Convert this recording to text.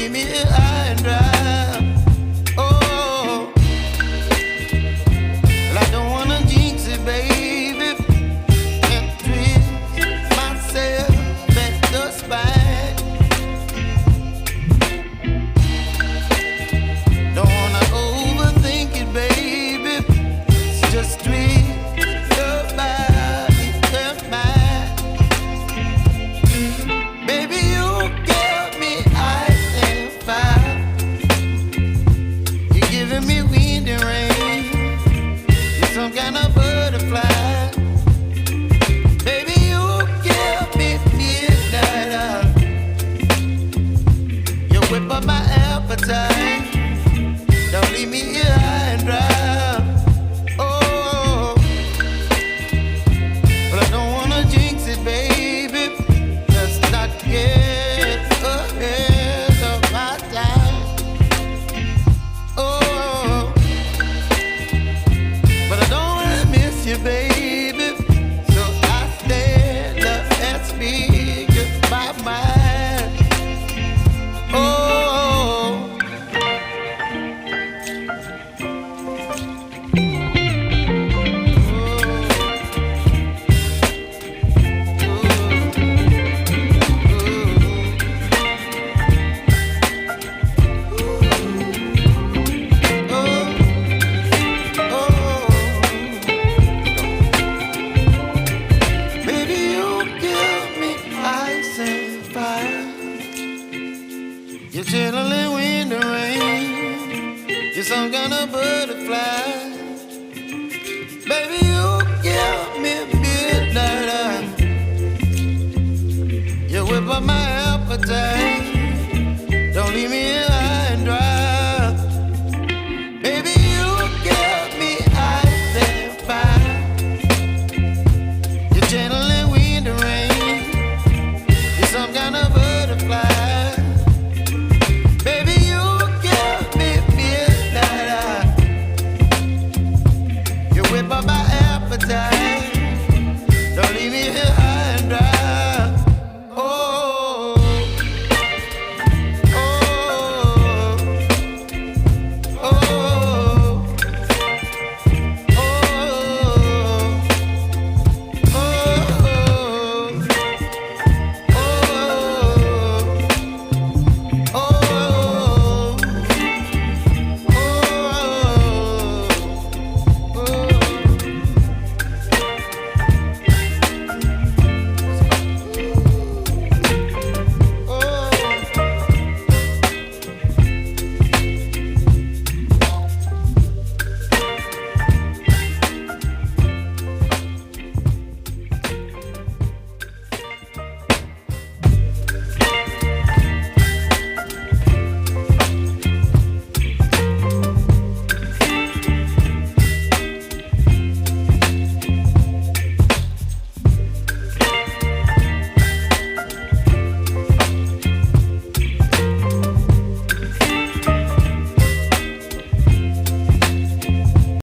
leave me here high and dry. Oh, well, I don't wanna jinx it, baby, and twist myself at the spine. Don't wanna overthink it, baby. It's just twist your body and mine. Baby, you give me ice and fire. You're giving me wind and rain. You're some kind of butterfly. Baby, you give me midnight oil. You whip up my appetite. Don't leave me here high and dry. Oh, but I don't wanna jinx it, baby. Let's not get ahead of my time. Oh, but I don't wanna miss you, baby. So I stand up and speak my mind. Oh. Baby, you give me ice and fire. You're chilling wind and rain. You're some kind of butterfly. Baby, you give me midnight oil. You whip up my appetite.